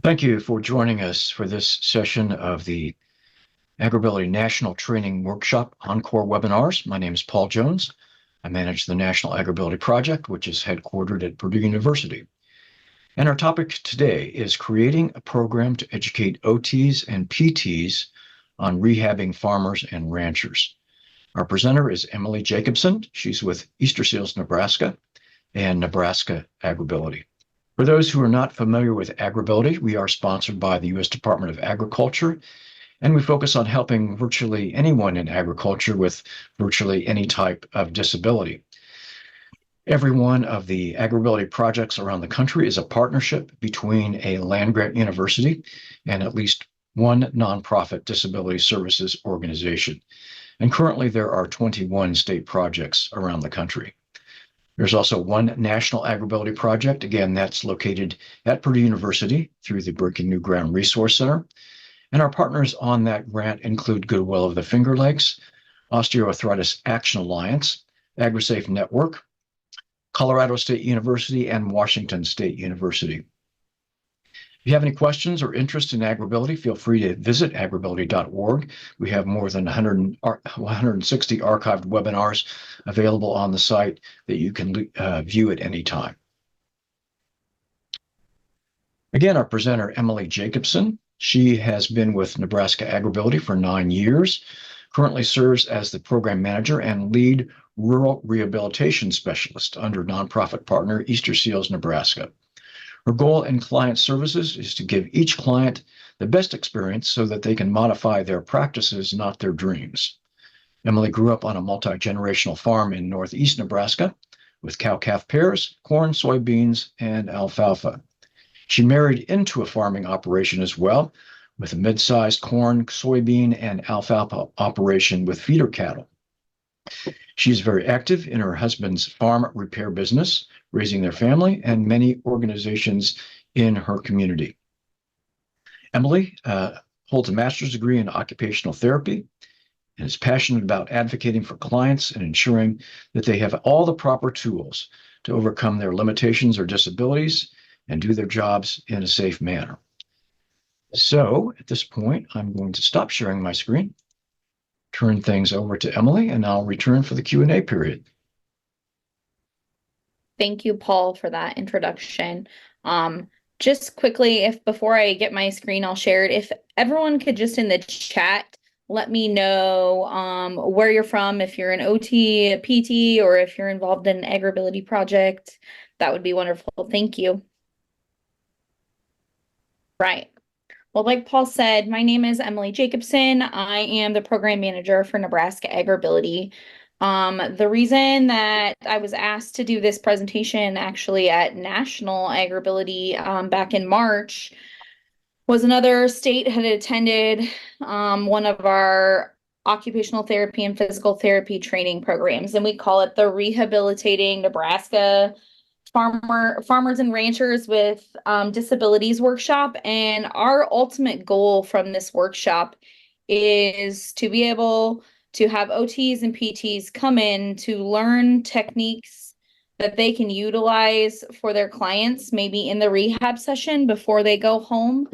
Thank you for joining us for this session of the AgrAbility National Training Workshop Encore webinars. My name is Paul Jones. I manage the National AgrAbility Project, which is headquartered at Purdue University. And our topic today is creating a program to educate OTs and PTs on rehabbing farmers and ranchers. Our presenter is Emily Jacobson. She's with Easterseals Nebraska and Nebraska AgrAbility. For those who are not familiar with AgrAbility, we are sponsored by the U.S. Department of Agriculture, and we focus on helping virtually anyone in agriculture with virtually any type of disability. Every one of the AgrAbility projects around the country is a partnership between a land-grant university and at least one nonprofit disability services organization. And currently there are 21 state projects around the country. There's also one national AgrAbility project. Again, that's located at Purdue University through the Breaking New Ground Resource Center. And our partners on that grant include Goodwill of the Finger Lakes, Osteoarthritis Action Alliance, AgriSafe Network, Colorado State University, and Washington State University. If you have any questions or interest in AgrAbility, feel free to visit agrability.org. We have more than 160 archived webinars available on the site that you can view at any time. Again, our presenter, Emily Jacobson. She has been with Nebraska AgrAbility for 9 years, currently serves as the program manager and lead rural rehabilitation specialist under nonprofit partner Easterseals Nebraska. Her goal in client services is to give each client the best experience so that they can modify their practices, not their dreams. Emily grew up on a multi-generational farm in northeast Nebraska with cow-calf pairs, corn, soybeans, and alfalfa. She married into a farming operation as well, with a mid-sized corn, soybean, and alfalfa operation with feeder cattle. She is very active in her husband's farm repair business, raising their family, and many organizations in her community. Emily holds a master's degree in occupational therapy and is passionate about advocating for clients and ensuring that they have all the proper tools to overcome their limitations or disabilities and do their jobs in a safe manner. So at this point, I'm going to stop sharing my screen, turn things over to Emily, and I'll return for the Q&A period. Thank you, Paul, for that introduction. Just quickly, before I get my screen all shared, if everyone could just in the chat let me know where you're from, if you're an OT, a PT, or if you're involved in an AgrAbility project, that would be wonderful. Thank you. Right. Well, like Paul said, my name is Emily Jacobson. I am the program manager for Nebraska AgrAbility. The reason that I was asked to do this presentation actually at National AgrAbility back in March was another state had attended one of our occupational therapy and physical therapy training programs, and we call it the Rehabilitating Nebraska Farmers and Ranchers with Disabilities Workshop. And our ultimate goal from this workshop is to be able to have OTs and PTs come in to learn techniques that they can utilize for their clients, maybe in the rehab session before they go home.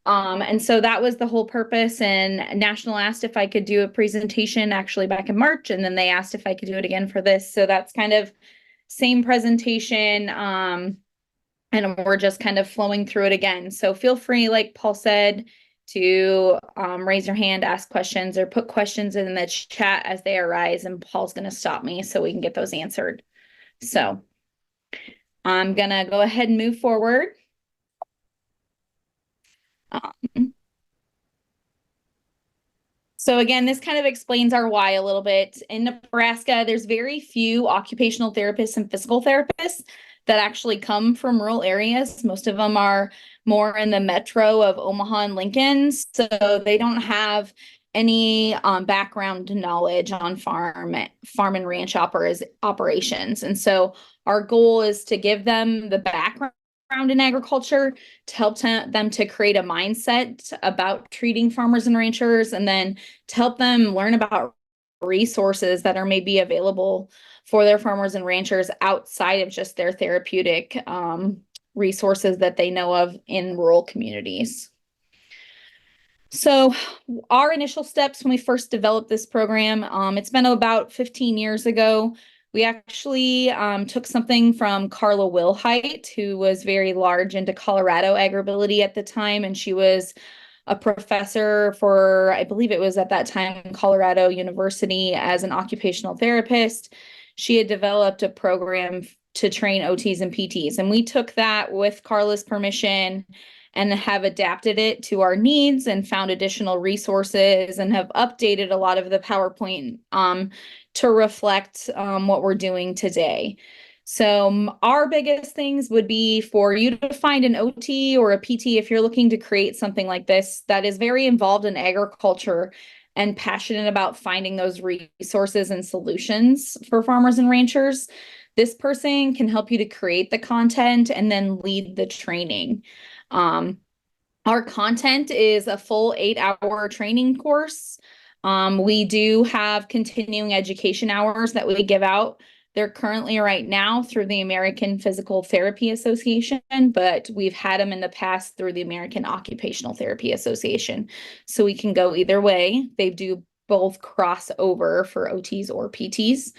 And so that was the whole purpose. And National asked if I could do a presentation actually back in March, and then they asked if I could do it again for this. So that's kind of same presentation. And we're just kind of flowing through it again. So feel free, like Paul said, to raise your hand, ask questions, or put questions in the chat as they arise, and Paul's going to stop me so we can get those answered. So I'm going to go ahead and move forward. So again, this kind of explains our why a little bit. In Nebraska, there's very few occupational therapists and physical therapists that actually come from rural areas. Most of them are more in the metro of Omaha and Lincoln, so they don't have any background knowledge on farm and ranch operations. And so our goal is to give them the background in agriculture to help them to create a mindset about treating farmers and ranchers, and then to help them learn about resources that are maybe available for their farmers and ranchers outside of just their therapeutic resources that they know of in rural communities. So our initial steps when we first developed this program, it's been about 15 years ago. We actually took something from Carla Wilhite, who was very large into Colorado AgrAbility at the time, and she was a professor for, I believe it was at that time, Colorado University as an occupational therapist. She had developed a program to train OTs and PTs, and we took that with Carla's permission and have adapted it to our needs and found additional resources and have updated a lot of the PowerPoint to reflect what we're doing today. So our biggest things would be for you to find an OT or a PT if you're looking to create something like this that is very involved in agriculture and passionate about finding those resources and solutions for farmers and ranchers. This person can help you to create the content and then lead the training. Our content is a full 8-hour training course. We do have continuing education hours that we give out. They're currently right now through the American Physical Therapy Association, but we've had them in the past through the American Occupational Therapy Association. So we can go either way. They do both cross over for OTs or PTs.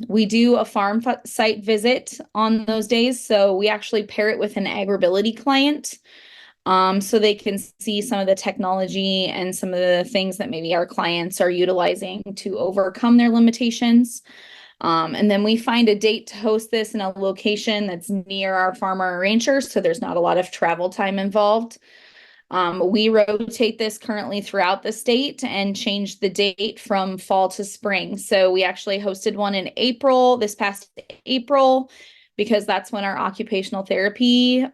We do a farm site visit on those days. So we actually pair it with an AgrAbility client. So they can see some of the technology and some of the things that maybe our clients are utilizing to overcome their limitations. And then we find a date to host this in a location that's near our farmer or rancher, so there's not a lot of travel time involved. We rotate this currently throughout the state and change the date from fall to spring. So we actually hosted one in April, this past April, because that's when our occupational therapy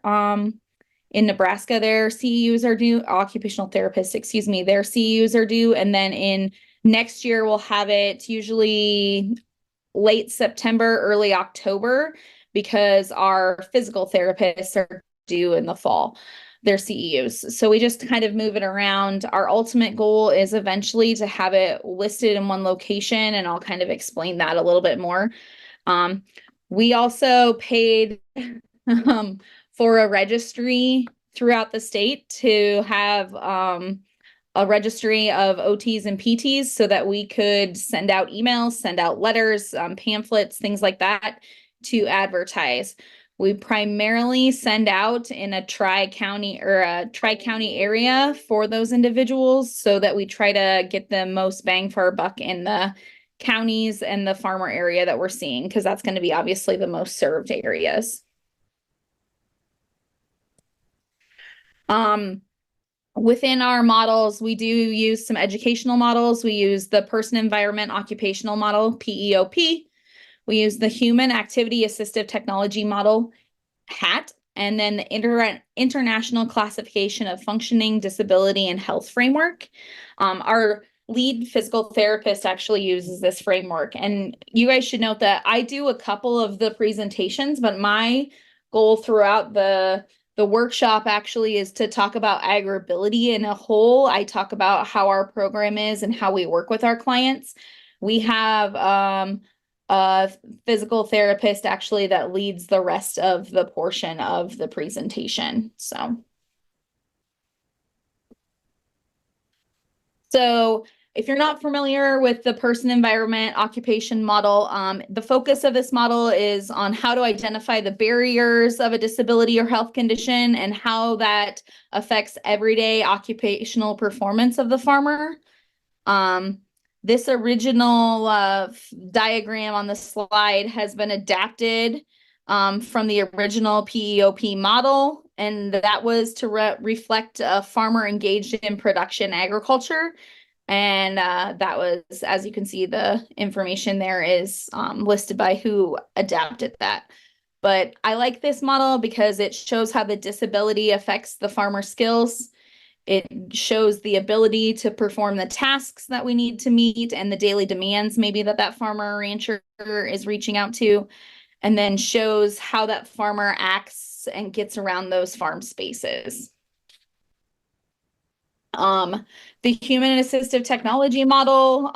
in Nebraska, their CEUs are due, occupational therapists, excuse me, their CEUs are due. And then in next year, we'll have it usually late September, early October, because our physical therapists are due in the fall, their CEUs. So we just kind of move it around. Our ultimate goal is eventually to have it listed in one location, and I'll kind of explain that a little bit more. We also paid for a registry throughout the state to have a registry of OTs and PTs so that we could send out emails, send out letters, pamphlets, things like that to advertise. We primarily send out in a tri-county area for those individuals so that we try to get the most bang for our buck in the counties and the farmer area that we're seeing, because that's going to be obviously the most served areas. Within our models, we do use some educational models. We use the Person Environment Occupational Model, PEOP. We use the Human Activity Assistive Technology Model, HAT, and then the International Classification of Functioning, Disability, and Health Framework. Our lead physical therapist actually uses this framework. And you guys should note that I do a couple of the presentations, but my goal throughout the workshop actually is to talk about AgrAbility in a whole. I talk about how our program is and how we work with our clients. We have a physical therapist actually that leads the rest of the portion of the presentation. So if you're not familiar with the person environment occupation model, the focus of this model is on how to identify the barriers of a disability or health condition and how that affects everyday occupational performance of the farmer. This original diagram on the slide has been adapted from the original PEOP model, and that was to reflect a farmer engaged in production agriculture. And that was, as you can see, the information there is listed by who adapted that. But I like this model because it shows how the disability affects the farmer skills. It shows the ability to perform the tasks that we need to meet and the daily demands maybe that farmer or rancher is reaching out to, and then shows how that farmer acts and gets around those farm spaces. The human assistive technology model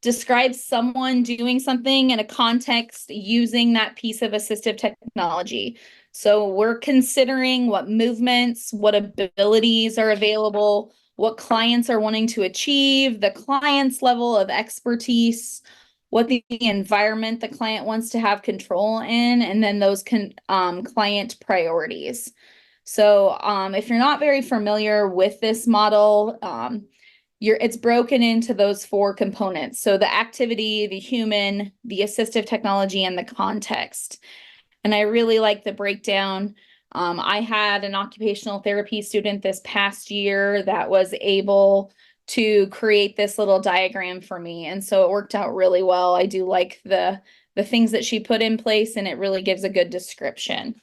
describes someone doing something in a context using that piece of assistive technology. So we're considering what movements, what abilities are available, what clients are wanting to achieve, the client's level of expertise, what the environment the client wants to have control in, and then those client priorities. So if you're not very familiar with this model, it's broken into those four components. So the activity, the human, the assistive technology, and the context. And I really like the breakdown. I had an occupational therapy student this past year that was able to create this little diagram for me. And so it worked out really well. I do like the things that she put in place, and it really gives a good description.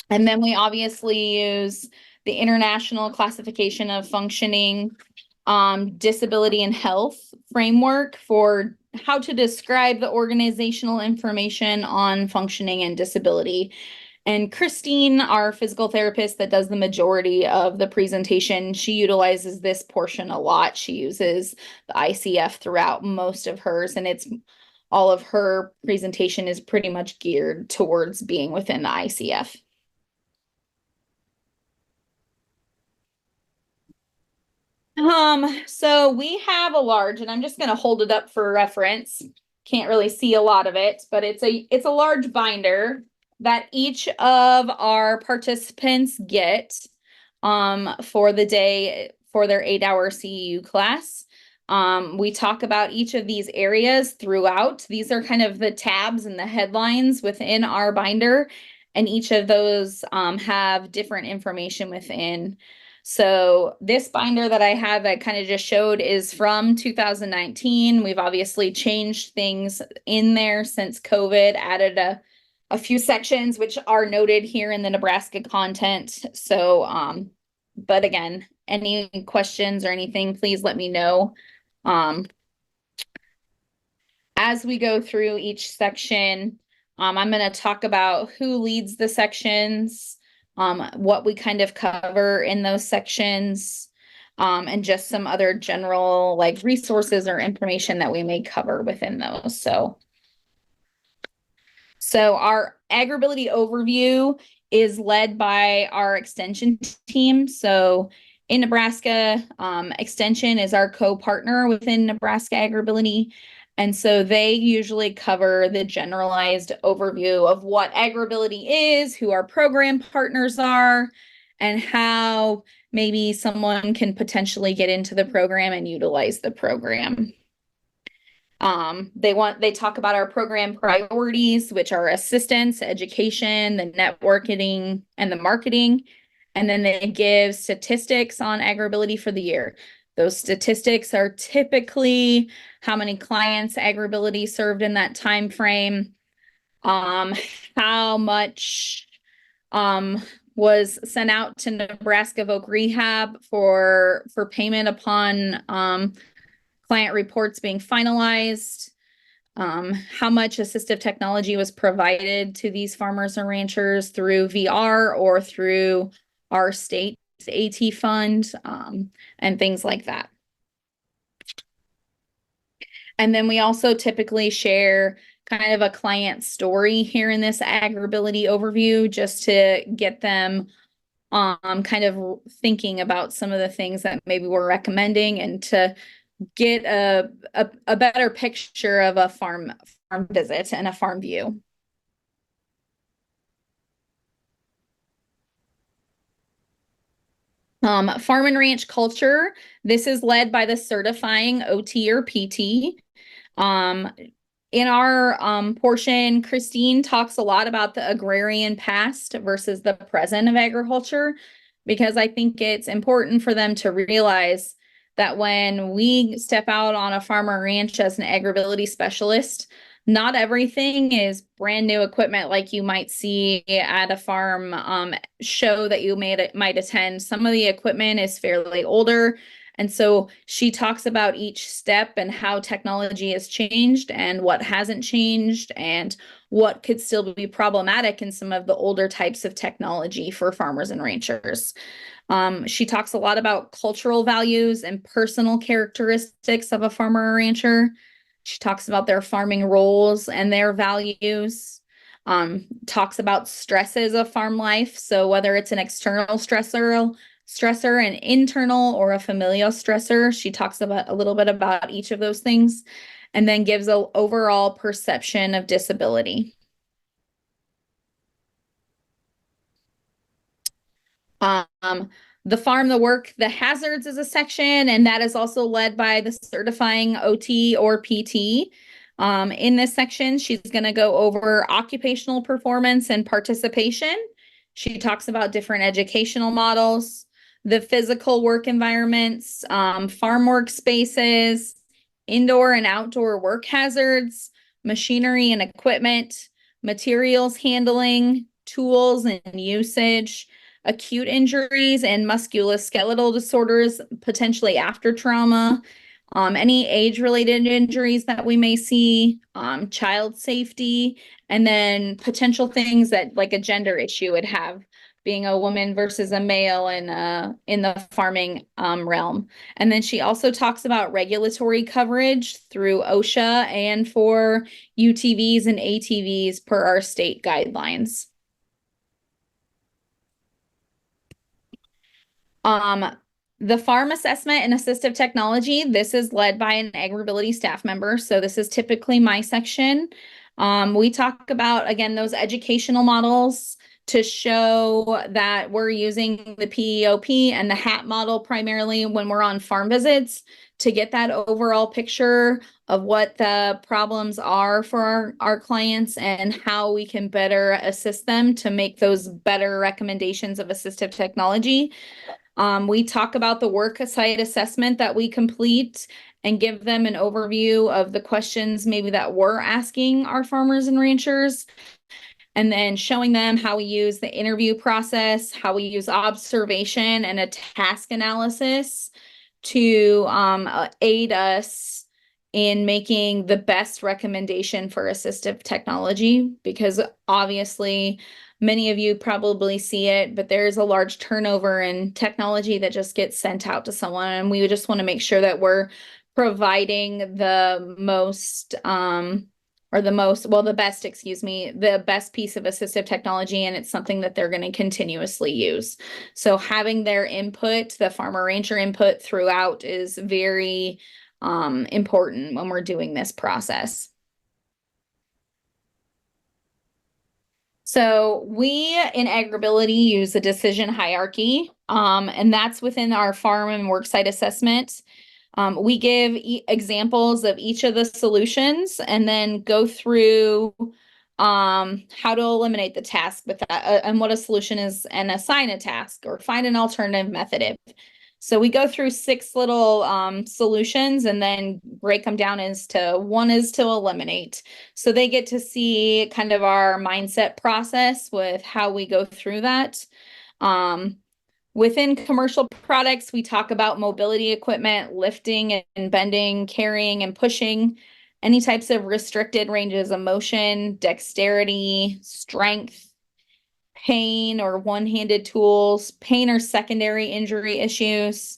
And then we obviously use the International Classification of Functioning, Disability and Health framework for how to describe the organizational information on functioning and disability. And Christine, our physical therapist that does the majority of the presentation, she utilizes this portion a lot. She uses the ICF throughout most of hers, and all of her presentation is pretty much geared towards being within the ICF. So we have a large, and I'm just going to hold it up for reference. Can't really see a lot of it, but it's a large binder that each of our participants get for the day for their 8-hour CEU class. We talk about each of these areas throughout. These are kind of the tabs and the headlines within our binder, and each of those have different information within. So this binder that I have that kind of just showed is from 2019. We've obviously changed things in there since COVID, added a few sections which are noted here in the Nebraska content. So, but again, any questions or anything, please let me know. As we go through each section, I'm going to talk about who leads the sections, what we kind of cover in those sections, and just some other general like resources or information that we may cover within those. So our AgrAbility overview is led by our extension team. So in Nebraska, Extension is our co-partner within Nebraska AgrAbility. And so they usually cover the generalized overview of what AgrAbility is, who our program partners are, and how maybe someone can potentially get into the program and utilize the program. They talk about our program priorities, which are assistance, education, the networking, and the marketing. And then they give statistics on AgrAbility for the year. Those statistics are typically how many clients AgrAbility served in that time frame, how much was sent out to Nebraska Voc Rehab for payment upon client reports being finalized, how much assistive technology was provided to these farmers and ranchers through VR or through our state's AT fund, and things like that. And then we also typically share kind of a client story here in this AgrAbility overview, just to get them kind of thinking about some of the things that maybe we're recommending, and to get a better picture of a farm visit and a farm view. Farm and ranch culture. This is led by the certifying OT or PT. In our portion, Christine talks a lot about the agrarian past versus the present of agriculture, because I think it's important for them to realize that when we step out on a farm or ranch as an AgrAbility specialist, not everything is brand new equipment like you might see at a farm show that you might attend. Some of the equipment is fairly older. And so she talks about each step and how technology has changed and what hasn't changed and what could still be problematic in some of the older types of technology for farmers and ranchers. She talks a lot about cultural values and personal characteristics of a farmer or rancher. She talks about their farming roles and their values. talks about stresses of farm life. So whether it's an external stressor, an internal or a familial stressor, she talks about a little bit about each of those things, and then gives an overall perception of disability. The farm, the work, the hazards is a section, and that is also led by the certifying OT or PT. In this section, she's going to go over occupational performance and participation. She talks about different educational models, the physical work environments, farm workspaces, indoor and outdoor work hazards, machinery and equipment, materials handling, tools and usage, acute injuries and musculoskeletal disorders, potentially after trauma, any age-related injuries that we may see, child safety, and then potential things that like a gender issue would have, being a woman versus a male in the farming realm. And then she also talks about regulatory coverage through OSHA and for UTVs and ATVs per our state guidelines. The farm assessment and assistive technology, this is led by an AgrAbility staff member. So this is typically my section. We talk about, again, those educational models to show that we're using the PEOP and the HAT model primarily when we're on farm visits to get that overall picture of what the problems are for our clients and how we can better assist them to make those better recommendations of assistive technology. We talk about the work site assessment that we complete and give them an overview of the questions maybe that we're asking our farmers and ranchers, and then showing them how we use the interview process, how we use observation and a task analysis to aid us in making the best recommendation for assistive technology, because obviously many of you probably see it, but there's a large turnover in technology that just gets sent out to someone. And we just want to make sure that we're providing the best piece of assistive technology, and it's something that they're going to continuously use. So having their input, the farmer ranger input throughout, is very important when we're doing this process. So we in AgrAbility use a decision hierarchy, and that's within our farm and worksite assessment. We give examples of each of the solutions and then go through how to eliminate the task with that, and what a solution is, and assign a task or find an alternative method. So we go through 6 little solutions and then break them down as to one is to eliminate. So they get to see kind of our mindset process with how we go through that. Within commercial products, we talk about mobility equipment, lifting and bending, carrying and pushing, any types of restricted ranges of motion, dexterity, strength, pain or one-handed tools, pain or secondary injury issues.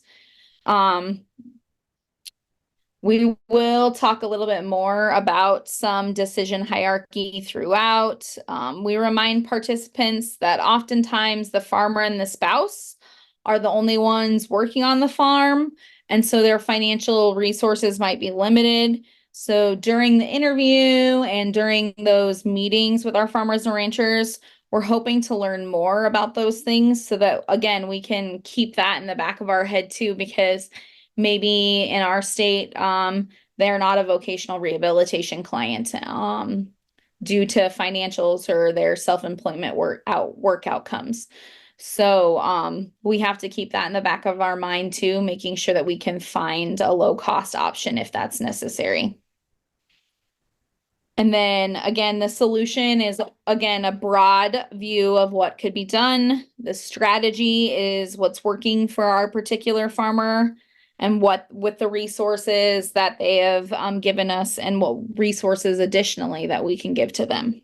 We will talk a little bit more about some decision hierarchy throughout. We remind participants that oftentimes the farmer and the spouse are the only ones working on the farm, and so their financial resources might be limited. So during the interview and during those meetings with our farmers and ranchers, we're hoping to learn more about those things so that, again, we can keep that in the back of our head too, because maybe in our state, they're not a vocational rehabilitation client due to financials or their self-employment work outcomes. So we have to keep that in the back of our mind too, making sure that we can find a low-cost option if that's necessary. And then again, the solution is, again, a broad view of what could be done. The strategy is what's working for our particular farmer and what with the resources that they have given us, and what resources additionally that we can give to them.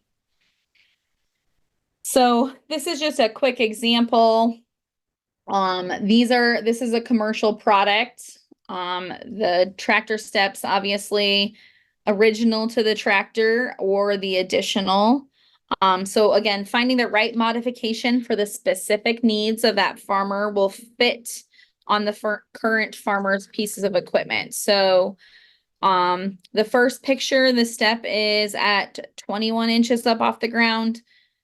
So this is just a quick example. This is a commercial product. The tractor steps, obviously, original to the tractor or the additional. So again, finding the right modification for the specific needs of that farmer will fit on the current farmer's pieces of equipment. So the first picture, the step is at 21 inches up off the ground.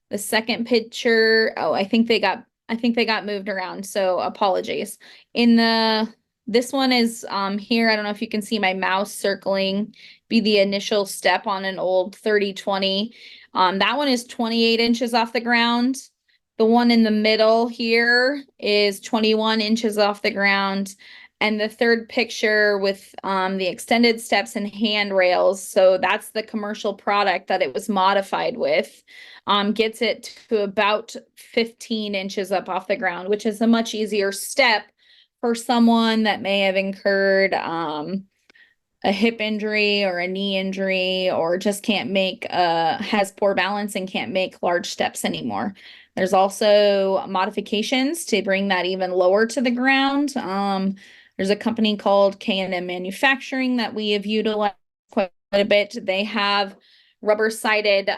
The second picture, oh, I think they got moved around, so apologies. This one is here. I don't know if you can see my mouse circling, be the initial step on an old 3020. That one is 28 inches off the ground. The one in the middle here is 21 inches off the ground. And the third picture with the extended steps and handrails, so that's the commercial product that it was modified with, gets it to about 15 inches up off the ground, which is a much easier step for someone that may have incurred a hip injury or a knee injury, or just can't make has poor balance and can't make large steps anymore. There's also modifications to bring that even lower to the ground. There's a company called K&M Manufacturing that we have utilized quite a bit. They have rubber-sided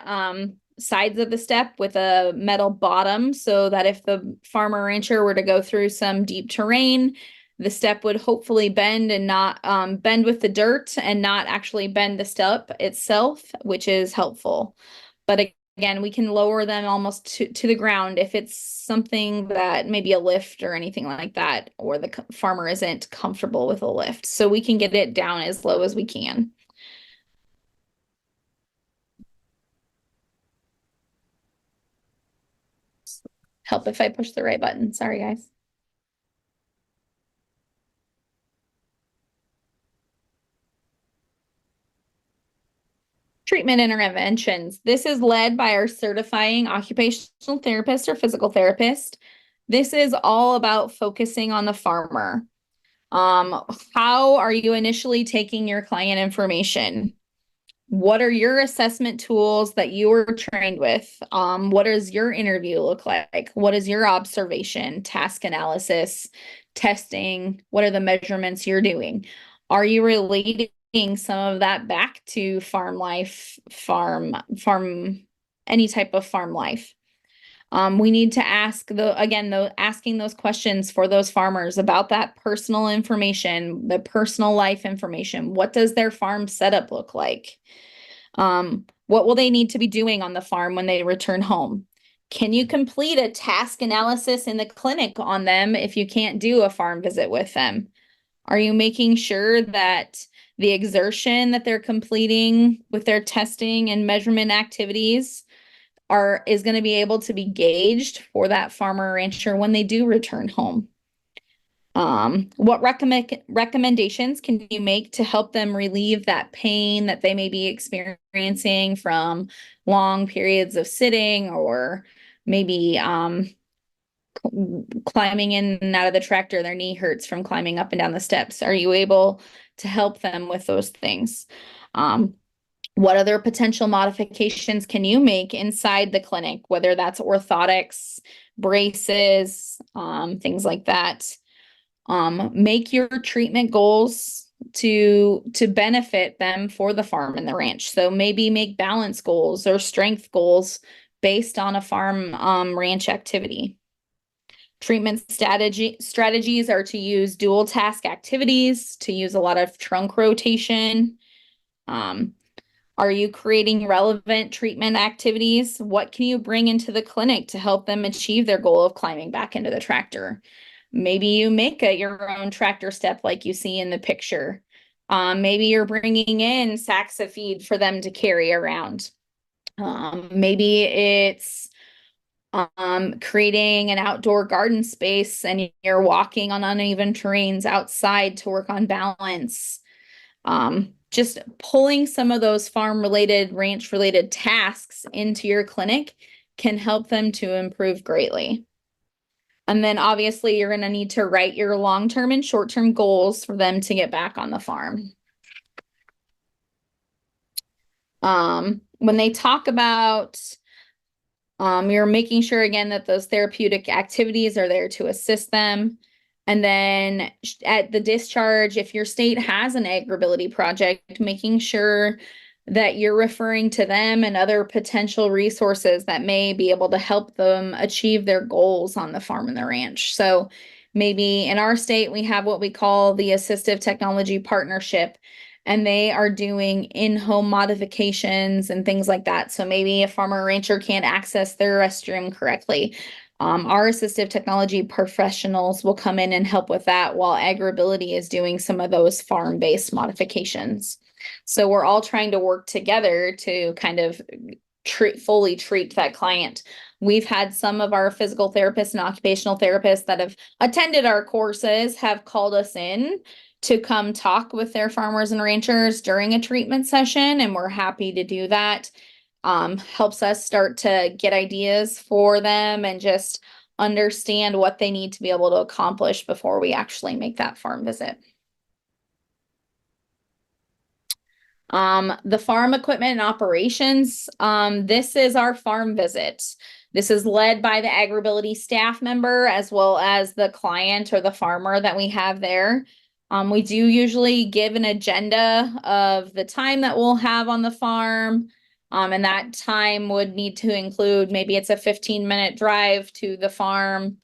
sides of the step with a metal bottom, so that if the farmer rancher were to go through some deep terrain, the step would hopefully bend and not bend with the dirt and not actually bend the step itself, which is helpful. But again, we can lower them almost to the ground if it's something that maybe a lift or anything like that, or the farmer isn't comfortable with a lift. So we can get it down as low as we can. Help if I push the right button. Sorry, guys. Treatment interventions. This is led by our certifying occupational therapist or physical therapist. This is all about focusing on the farmer. How are you initially taking your client information? What are your assessment tools that you were trained with? What does your interview look like? What is your observation, task analysis, testing? What are the measurements you're doing? Are you relating some of that back to farm life, any type of farm life? We need to ask asking those questions for those farmers about that personal information, the personal life information. What does their farm setup look like? What will they need to be doing on the farm when they return home? Can you complete a task analysis in the clinic on them if you can't do a farm visit with them? Are you making sure that the exertion that they're completing with their testing and measurement activities is going to be able to be gauged for that farmer or rancher when they do return home? What recommendations can you make to help them relieve that pain that they may be experiencing from long periods of sitting, or maybe climbing in and out of the tractor, their knee hurts from climbing up and down the steps? Are you able to help them with those things? What other potential modifications can you make inside the clinic, whether that's orthotics, braces, things like that? Make your treatment goals to benefit them for the farm and the ranch. So maybe make balance goals or strength goals based on a farm ranch activity. Treatment strategies are to use dual task activities, to use a lot of trunk rotation. Are you creating relevant treatment activities? What can you bring into the clinic to help them achieve their goal of climbing back into the tractor? Maybe you make your own tractor step like you see in the picture. Maybe you're bringing in sacks of feed for them to carry around. Maybe it's creating an outdoor garden space and you're walking on uneven terrains outside to work on balance. Just pulling some of those farm-related, ranch-related tasks into your clinic can help them to improve greatly. And then obviously you're going to need to write your long-term and short-term goals for them to get back on the farm. When they talk about, you're making sure again that those therapeutic activities are there to assist them. And then at the discharge, if your state has an AgrAbility project, making sure that you're referring to them and other potential resources that may be able to help them achieve their goals on the farm and the ranch. So maybe in our state, we have what we call the Assistive Technology Partnership, and they are doing in-home modifications and things like that. So maybe a farmer or rancher can't access their restroom correctly. Our assistive technology professionals will come in and help with that while AgrAbility is doing some of those farm-based modifications. So we're all trying to work together to kind of fully treat that client. We've had some of our physical therapists and occupational therapists that have attended our courses have called us in to come talk with their farmers and ranchers during a treatment session, and we're happy to do that. Helps us start to get ideas for them and just understand what they need to be able to accomplish before we actually make that farm visit. The farm equipment and operations, this is our farm visit. This is led by the AgrAbility staff member as well as the client or the farmer that we have there. We do usually give an agenda of the time that we'll have on the farm. And that time would need to include, maybe it's a 15-minute drive to the farm,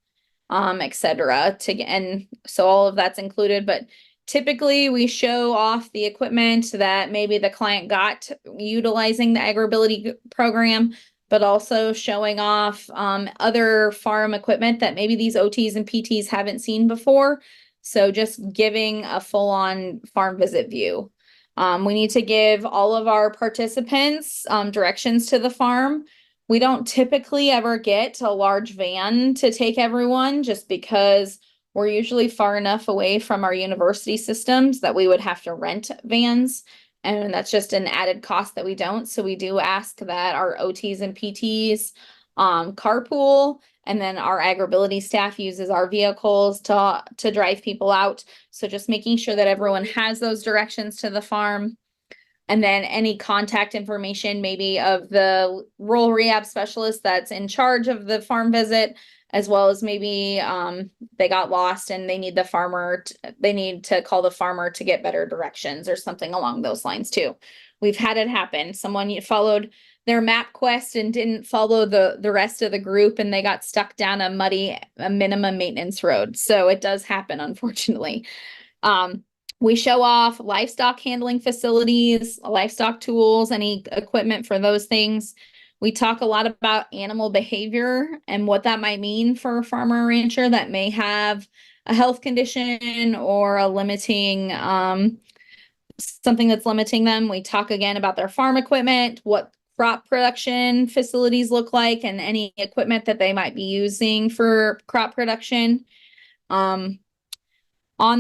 etc. And so all of that's included, but typically we show off the equipment that maybe the client got utilizing the AgrAbility program, but also showing off other farm equipment that maybe these OTs and PTs haven't seen before. So just giving a full-on farm visit view. We need to give all of our participants directions to the farm. We don't typically ever get a large van to take everyone just because we're usually far enough away from our university systems that we would have to rent vans. And that's just an added cost that we don't. So we do ask that our OTs and PTs carpool, and then our AgrAbility staff uses our vehicles to drive people out. So just making sure that everyone has those directions to the farm. And then any contact information, maybe of the rural rehab specialist that's in charge of the farm visit, as well as maybe they got lost and they need they need to call the farmer to get better directions or something along those lines too. We've had it happen. Someone followed their map quest and didn't follow the rest of the group, and they got stuck down a minimum maintenance road. So it does happen, unfortunately. We show off livestock handling facilities, livestock tools, any equipment for those things. We talk a lot about animal behavior and what that might mean for a farmer or rancher that may have a health condition or a limiting, something that's limiting them. We talk again about their farm equipment, what crop production facilities look like, and any equipment that they might be using for crop production. On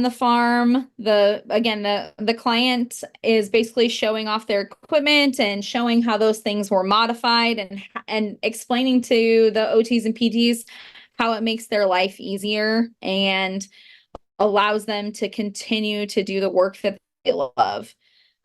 the farm, the client is basically showing off their equipment and showing how those things were modified and explaining to the OTs and PTs how it makes their life easier and allows them to continue to do the work that they love.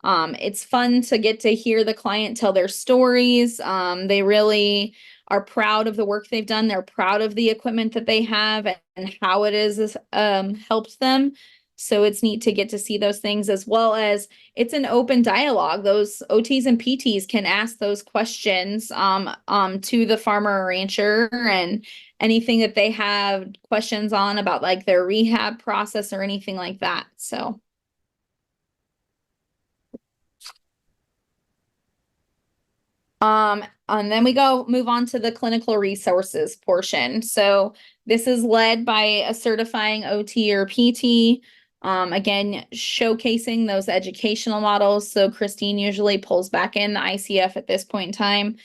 It's fun to get to hear the client tell their stories. They really are proud of the work they've done. They're proud of the equipment that they have and how it is helped them. So it's neat to get to see those things, as well as it's an open dialogue. Those OTs and PTs can ask those questions to the farmer or rancher, and anything that they have questions on about like their rehab process or anything like that. So. And then we move on to the clinical resources portion. So this is led by a certifying OT or PT. Again, showcasing those educational models. So Christine usually pulls back in the ICF at this point in time.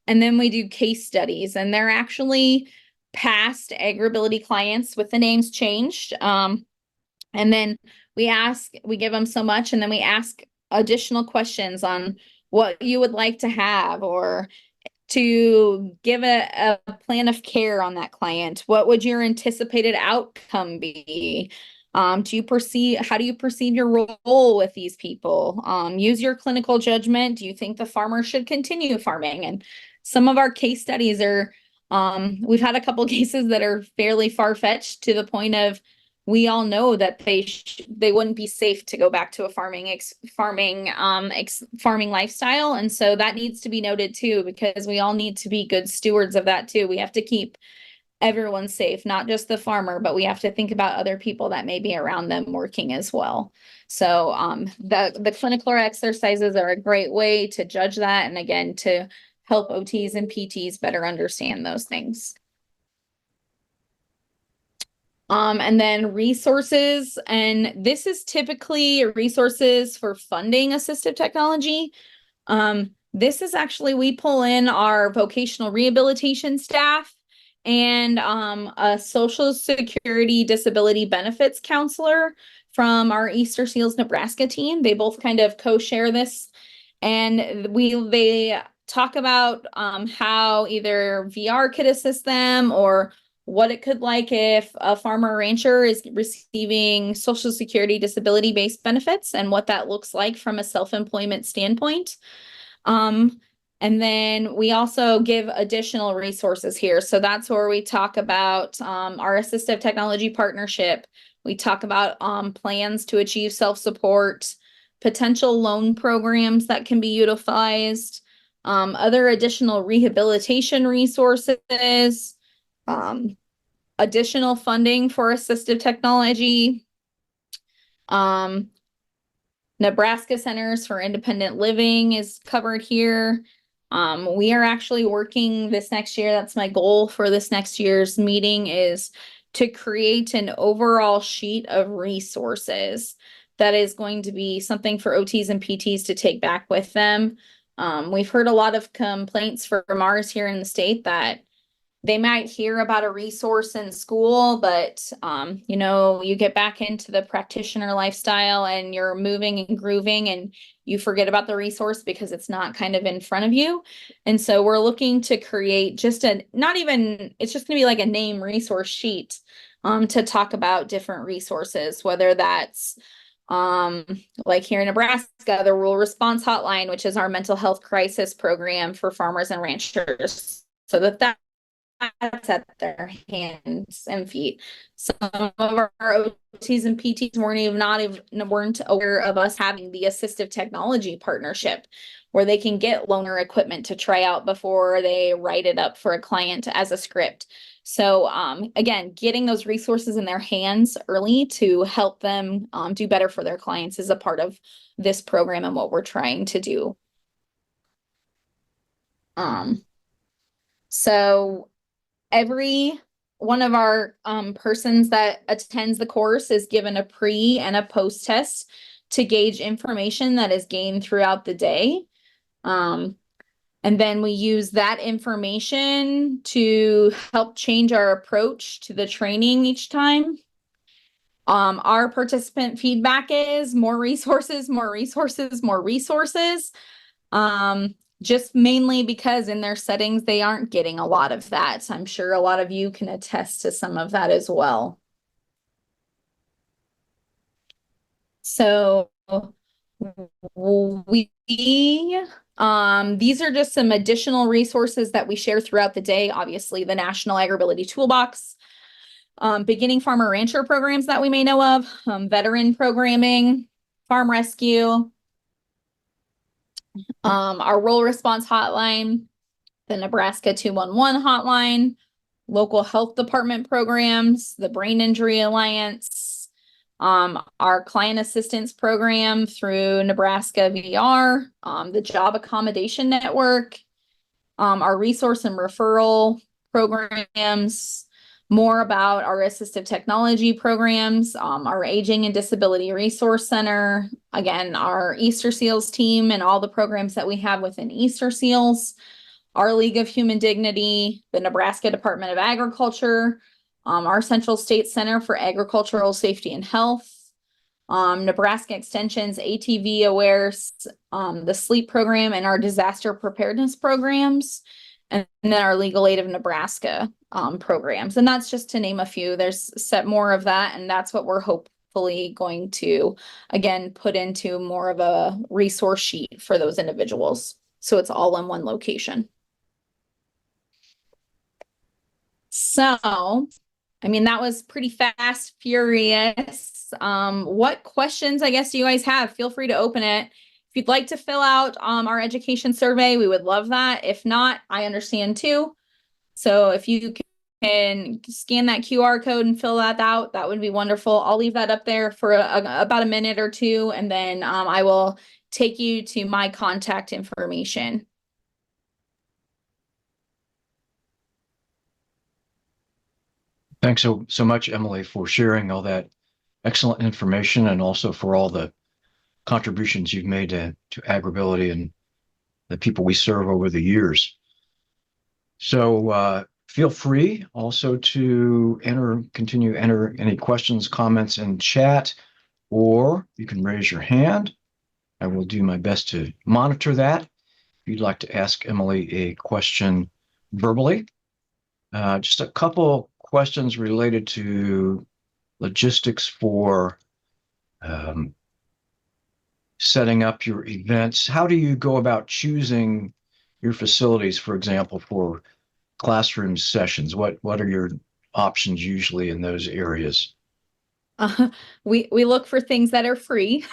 And then we do case studies, and they're actually past AgrAbility clients with the names changed. And then we give them so much, and then we ask additional questions on what you would like to have, or to give a plan of care on that client. What would your anticipated outcome be? How do you perceive your role with these people? Use your clinical judgment. Do you think the farmer should continue farming? And some of our case studies are, we've had a couple cases that are fairly far-fetched to the point of we all know that they wouldn't be safe to go back to a farming lifestyle. And so that needs to be noted too, because we all need to be good stewards of that too. We have to keep everyone safe, not just the farmer, but we have to think about other people that may be around them working as well. So the clinical exercises are a great way to judge that, and again, to help OTs and PTs better understand those things. And then resources, and this is typically resources for funding assistive technology. This is actually, we pull in our vocational rehabilitation staff and a Social Security disability benefits counselor from our Easterseals Nebraska team. They both kind of co-share this, and they talk about how either VR could assist them, or what it could like if a farmer rancher is receiving Social Security disability-based benefits, and what that looks like from a self-employment standpoint. And then we also give additional resources here. So that's where we talk about our assistive technology partnership. We talk about plans to achieve self-support, potential loan programs that can be utilized, other additional rehabilitation resources, additional funding for assistive technology, Nebraska Centers for Independent Living is covered here. We are actually working this next year. That's my goal for this next year's meeting, is to create an overall sheet of resources that is going to be something for OTs and PTs to take back with them. We've heard a lot of complaints from ours here in the state that they might hear about a resource in school, but you know, you get back into the practitioner lifestyle and you're moving and grooving, and you forget about the resource because it's not kind of in front of you. And so we're looking to create just it's just gonna be like a name resource sheet to talk about different resources, whether that's like here in Nebraska, the Rural Response Hotline, which is our mental health crisis program for farmers and ranchers, so that's at their hands and feet. Some of our OTs and PTs weren't aware of us having the assistive technology partnership, where they can get loaner equipment to try out before they write it up for a client as a script. So again, getting those resources in their hands early to help them do better for their clients is a part of this program and what we're trying to do. So every one of our persons that attends the course is given a pre and a post test to gauge information that is gained throughout the day. And then we use that information to help change our approach to the training each time. Our participant feedback is more resources, more resources, more resources. Just mainly because in their settings, they aren't getting a lot of that. So I'm sure a lot of you can attest to some of that as well. So these are just some additional resources that we share throughout the day. Obviously, the National AgrAbility Toolbox, beginning farmer rancher programs that we may know of, veteran programming, farm rescue, our rural response hotline, the Nebraska 211 hotline, local health department programs, the Brain Injury Alliance, our client assistance program through Nebraska VR, the Job Accommodation Network, our resource and referral programs, more about our assistive technology programs, our Aging and Disability Resource Center, again, our Easterseals team and all the programs that we have within Easterseals, our League of Human Dignity, the Nebraska Department of Agriculture, our Central State Center for Agricultural Safety and Health, Nebraska Extension's ATV Aware, the SLEEP program, and our disaster preparedness programs, and then our Legal Aid of Nebraska programs. And that's just to name a few. There's set more of that, and that's what we're hopefully going to, again, put into more of a resource sheet for those individuals. So it's all in one location. So I mean, that was pretty fast, furious. What questions, I guess, do you guys have? Feel free to open it. If you'd like to fill out our education survey, we would love that. If not, I understand too. So if you can scan that QR code and fill that out, that would be wonderful. I'll leave that up there for about a minute or two, and then I will take you to my contact information. Thanks so much, Emily, for sharing all that excellent information and also for all the contributions you've made to AgrAbility and the people we serve over the years. So feel free also to continue enter any questions, comments in chat, or you can raise your hand. I will do my best to monitor that. If you'd like to ask Emily a question verbally, just a couple questions related to logistics for setting up your events. How do you go about choosing your facilities, for example, for classroom sessions? What are your options usually in those areas? We look for things that are free,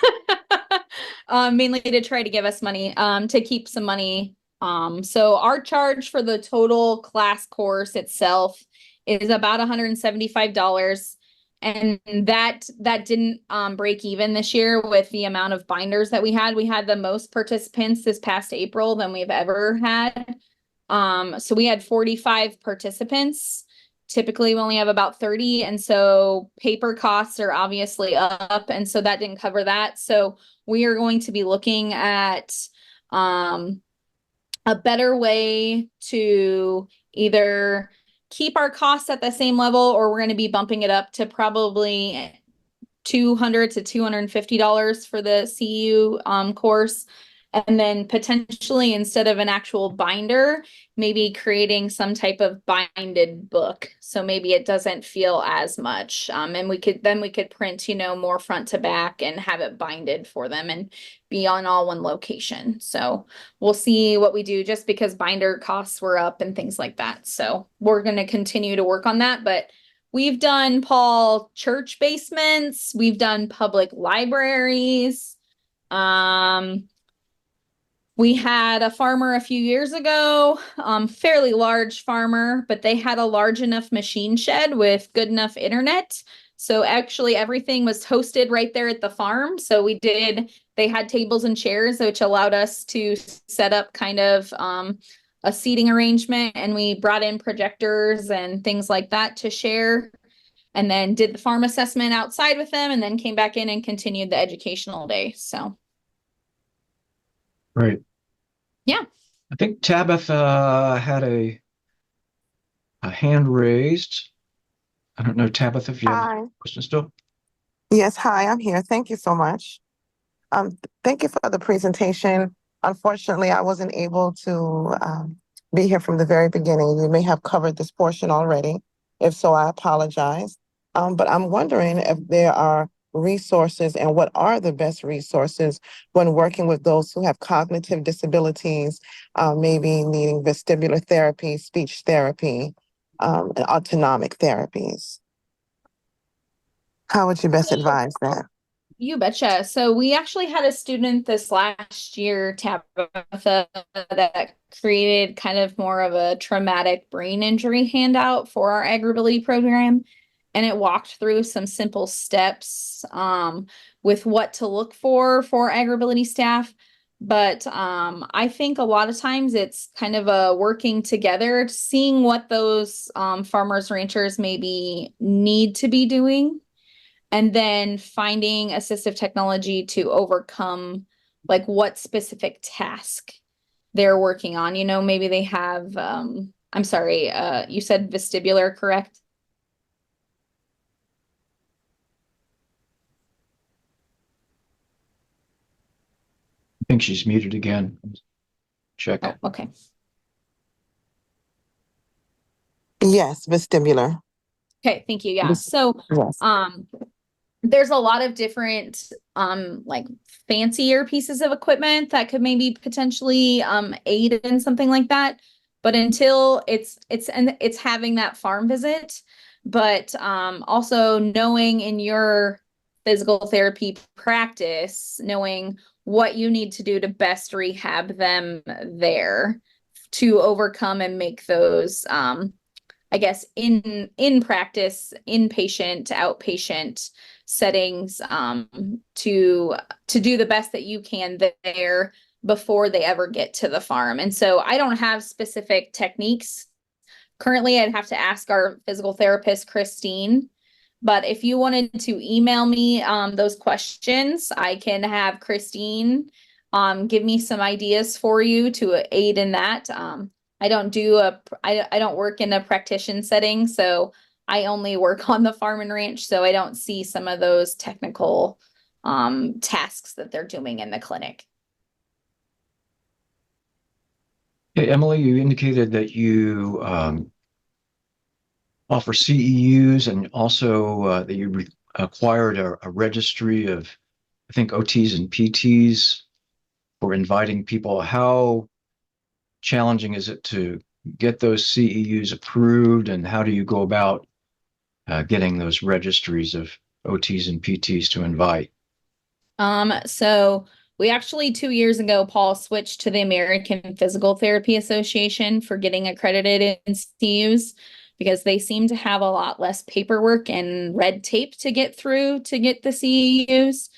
mainly to try to give us money, to keep some money. So our charge for the total class course itself is about $175. And that didn't break even this year with the amount of binders that we had. We had the most participants this past April than we've ever had. So we had 45 participants. Typically we only have about 30, and so paper costs are obviously up, and so that didn't cover that. So we are going to be looking at a better way to either keep our costs at the same level, or we're going to be bumping it up to probably $200 to $250 for the CEU course. And then potentially, instead of an actual binder, maybe creating some type of binded book. So maybe it doesn't feel as much. And we could print, more front to back and have it binded for them and be on all one location. So we'll see what we do, just because binder costs were up and things like that. So we're going to continue to work on that. But we've done, Paul, church basements. We've done public libraries. We had a farmer a few years ago, fairly large farmer, but they had a large enough machine shed with good enough internet. So actually everything was hosted right there at the farm. So they had tables and chairs, which allowed us to set up kind of a seating arrangement. And we brought in projectors and things like that to share, and then did the farm assessment outside with them, and then came back in and continued the educational day. So. Right. Yeah. I think Tabitha had a hand raised. I don't know, Tabitha, if you have Hi. a question still. Yes, hi, I'm here. Thank you so much. Thank you for the presentation. Unfortunately, I wasn't able to be here from the very beginning. You may have covered this portion already. If so, I apologize. But I'm wondering if there are resources, and what are the best resources when working with those who have cognitive disabilities, maybe needing vestibular therapy, speech therapy, and autonomic therapies. How would you best advise that? You betcha. So we actually had a student this last year, Tabitha, that created kind of more of a traumatic brain injury handout for our AgrAbility program. And it walked through some simple steps with what to look for AgrAbility staff. But I think a lot of times it's kind of a working together, seeing what those farmers, ranchers maybe need to be doing, and then finding assistive technology to overcome like what specific task they're working on. Maybe they have, I'm sorry, you said vestibular, correct? I think she's muted again. Check. Oh, okay. Yes, vestibular. Okay, thank you. Yeah. So, Yes. there's a lot of different like fancier pieces of equipment that could maybe potentially aid in something like that. But until it's having that farm visit, but also knowing in your physical therapy practice, knowing what you need to do to best rehab them there to overcome and make those I guess in practice, inpatient, outpatient settings to do the best that you can there before they ever get to the farm. And so I don't have specific techniques. Currently, I'd have to ask our physical therapist, Christine. But if you wanted to email me those questions, I can have Christine give me some ideas for you to aid in that. I don't work in a practitioner setting, so I only work on the farm and ranch, so I don't see some of those technical tasks that they're doing in the clinic. Hey, Emily, you indicated that you offer CEUs and also that you acquired a registry of, I think, OTs and PTs for inviting people. How challenging is it to get those CEUs approved, and how do you go about getting those registries of OTs and PTs to invite? So we actually 2 years ago, Paul switched to the American Physical Therapy Association for getting accredited in CEUs because they seem to have a lot less paperwork and red tape to get through to get the CEUs.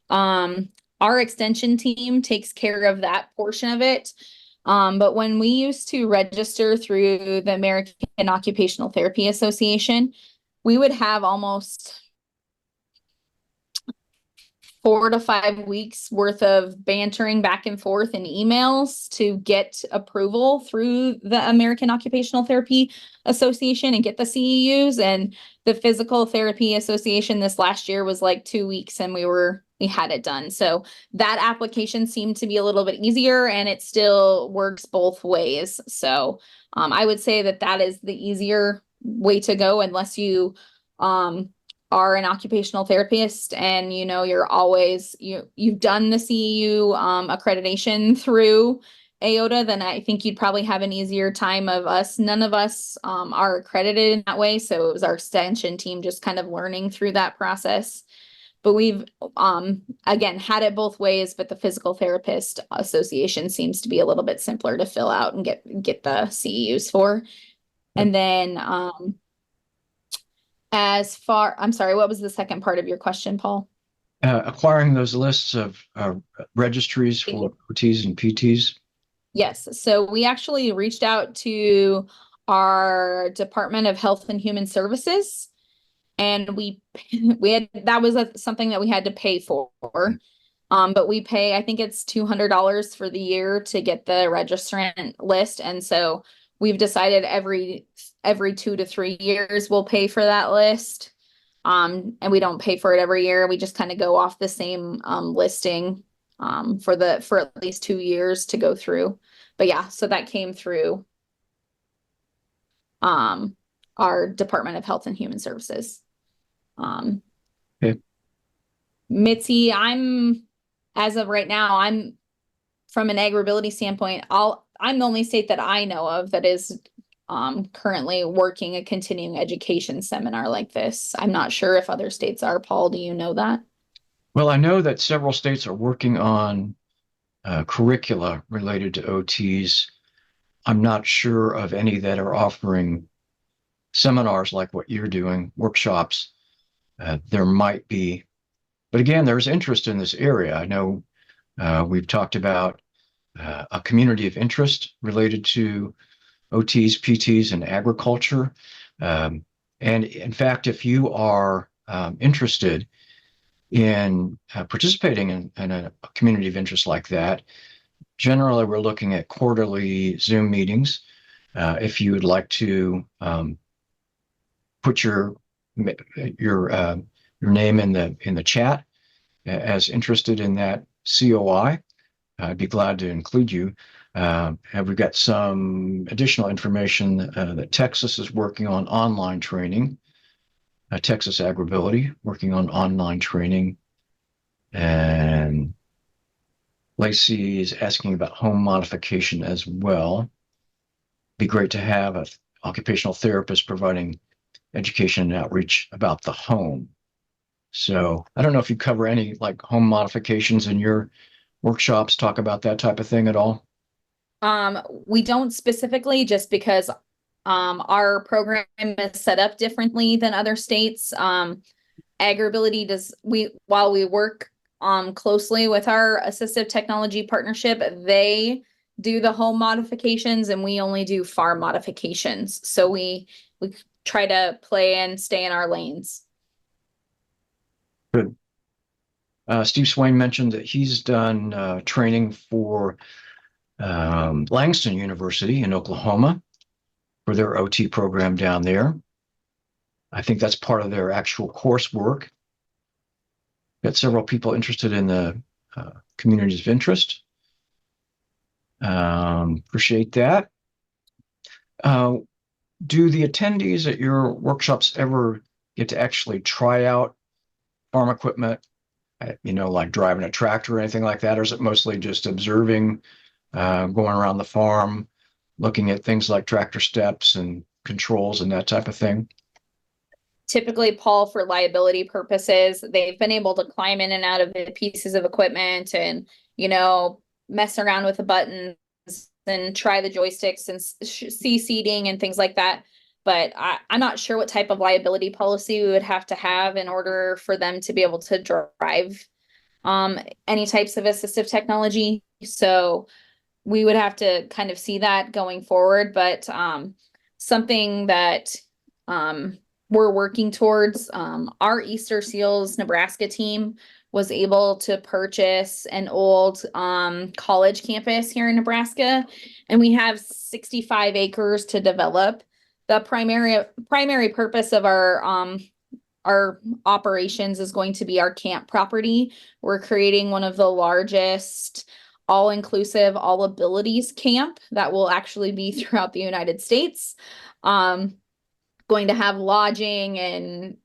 Our extension team takes care of that portion of it. But when we used to register through the American Occupational Therapy Association, we would have almost 4 to 5 weeks worth of bantering back and forth in emails to get approval through the American Occupational Therapy Association and get the CEUs. And the Physical Therapy Association this last year was like 2 weeks and we had it done. So that application seemed to be a little bit easier and it still works both ways. So I would say that is the easier way to go unless you are an occupational therapist and you've done the CEU accreditation through AOTA, then I think you'd probably have an easier time of us. None of us are accredited in that way. So it was our extension team just kind of learning through that process. But we've again had it both ways, but the Physical Therapist Association seems to be a little bit simpler to fill out and get the CEUs for. And then I'm sorry, what was the second part of your question, Paul? Acquiring those lists of registries for OTs and PTs. Yes. So we actually reached out to our Department of Health and Human Services, and that was something that we had to pay for. But we pay, I think it's $200 for the year to get the registrant list, and so we've decided every 2 to 3 years we'll pay for that list. And we don't pay for it every year. We just kind of go off the same listing for at least 2 years to go through. But yeah, so that came through our Department of Health and Human Services. Okay. Mitzi, as of right now, I'm from an AgrAbility standpoint, I'm the only state that I know of that is currently working a continuing education seminar like this. I'm not sure if other states are. Paul, do you know that? Well, I know that several states are working on curricula related to OTs. I'm not sure of any that are offering seminars like what you're doing, workshops. There might be, but again, there's interest in this area. I know we've talked about a community of interest related to OTs, PTs, and agriculture. And in fact, if you are interested in participating in a community of interest like that, generally we're looking at quarterly Zoom meetings. If you would like to put your name in the chat as interested in that COI, I'd be glad to include you. We've got some additional information that Texas is working on online training. Texas AgrAbility working on online training. And Lacey is asking about home modification as well. Be great to have an occupational therapist providing education and outreach about the home. So I don't know if you cover any like home modifications in your workshops, talk about that type of thing at all. We don't specifically, just because our program is set up differently than other states. AgrAbility while we work closely with our assistive technology partnership, they do the home modifications and we only do farm modifications. So we try to play and stay in our lanes. Good. Steve Swain mentioned that he's done training for Langston University in Oklahoma for their OT program down there. I think that's part of their actual coursework. Got several people interested in the communities of interest. Appreciate that. Do the attendees at your workshops ever get to actually try out farm equipment, like driving a tractor or anything like that? Or is it mostly just observing, going around the farm, looking at things like tractor steps and controls and that type of thing? Typically, Paul, for liability purposes, they've been able to climb in and out of the pieces of equipment and, mess around with the buttons and try the joysticks and see seating and things like that. But I'm not sure what type of liability policy we would have to have in order for them to be able to drive any types of assistive technology. So we would have to kind of see that going forward. But something that we're working towards, our Easterseals Nebraska team was able to purchase an old college campus here in Nebraska, and we have 65 acres to develop. The primary purpose of our operations is going to be our camp property. We're creating one of the largest all-inclusive, all abilities camp that will actually be throughout the United States. Going to have lodging and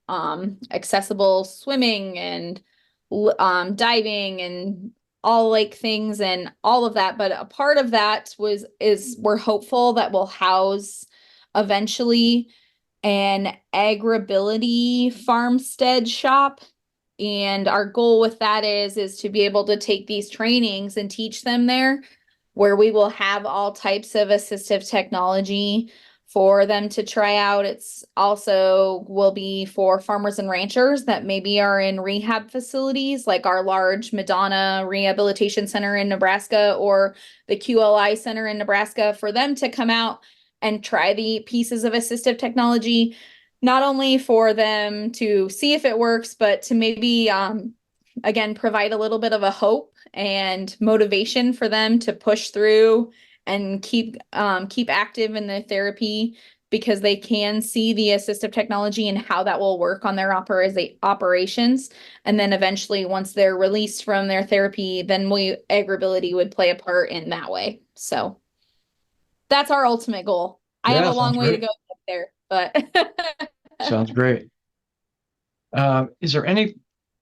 accessible swimming and diving and all lake things and all of that. But a part of that is we're hopeful that we'll house eventually an AgrAbility farmstead shop. And our goal with that is to be able to take these trainings and teach them there, where we will have all types of assistive technology for them to try out. It's also will be for farmers and ranchers that maybe are in rehab facilities, like our large Madonna Rehabilitation Center in Nebraska or the QLI Center in Nebraska, for them to come out and try the pieces of assistive technology, not only for them to see if it works, but to maybe, again, provide a little bit of a hope and motivation for them to push through and keep active in the therapy, because they can see the assistive technology and how that will work on their operations. And then eventually, once they're released from their therapy, then AgrAbility would play a part in that way. So that's our ultimate goal. I have a long way to go there, but sounds great. Is there any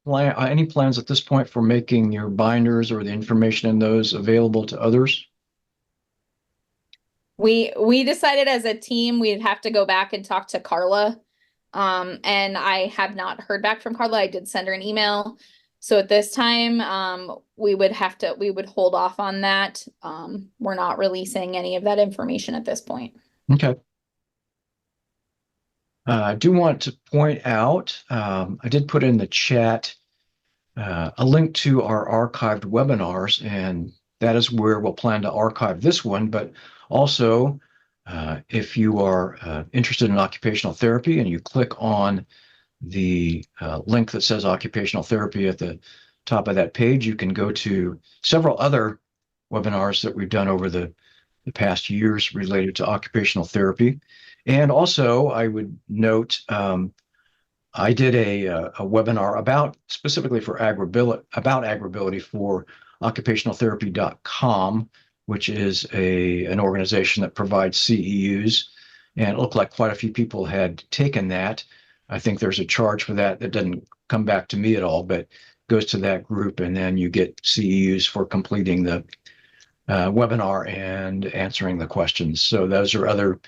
plans at this point for making your binders or the information in those available to others? We decided as a team we'd have to go back and talk to Carla. And I have not heard back from Carla. I did send her an email. So at this time, we would hold off on that. We're not releasing any of that information at this point. Okay. I do want to point out, I did put in the chat a link to our archived webinars, and that is where we'll plan to archive this one. But also, if you are interested in occupational therapy and you click on the link that says occupational therapy at the top of that page, you can go to several other webinars that we've done over the past years related to occupational therapy. And also, I would note, I did a webinar specifically for AgrAbility for occupationaltherapy.com, which is an organization that provides CEUs. And it looked like quite a few people had taken that. I think there's a charge for that doesn't come back to me at all, but goes to that group, and then you get CEUs for completing the webinar and answering the questions. So those are other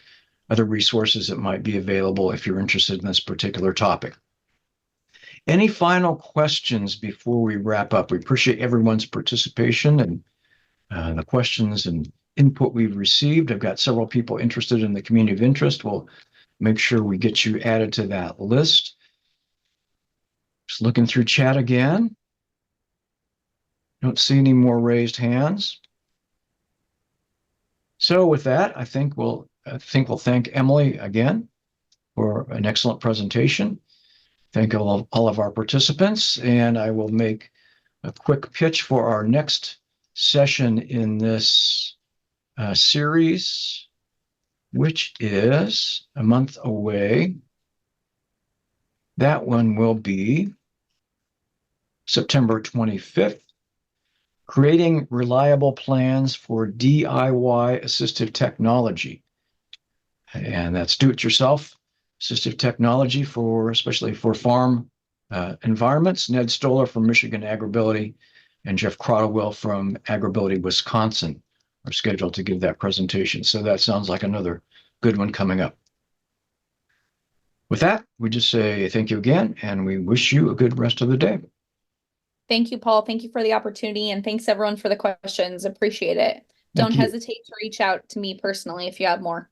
other resources that might be available if you're interested in this particular topic. Any final questions before we wrap up? We appreciate everyone's participation and the questions and input we've received. I've got several people interested in the community of interest. We'll make sure we get you added to that list. Just looking through chat again. Don't see any more raised hands. So with that, I think we'll thank Emily again for an excellent presentation. Thank all of our participants, and I will make a quick pitch for our next session in this series, which is a month away. That one will be September 25th, creating reliable plans for DIY assistive technology. And that's do-it-yourself assistive technology especially for farm environments. Ned Stoller from Michigan AgrAbility and Jeff Crotwell from AgrAbility Wisconsin are scheduled to give that presentation. So that sounds like another good one coming up. With that, we just say thank you again, and we wish you a good rest of the day. Thank you, Paul. Thank you for the opportunity, and thanks everyone for the questions. Appreciate it. Thank Don't you. hesitate to reach out to me personally if you have more.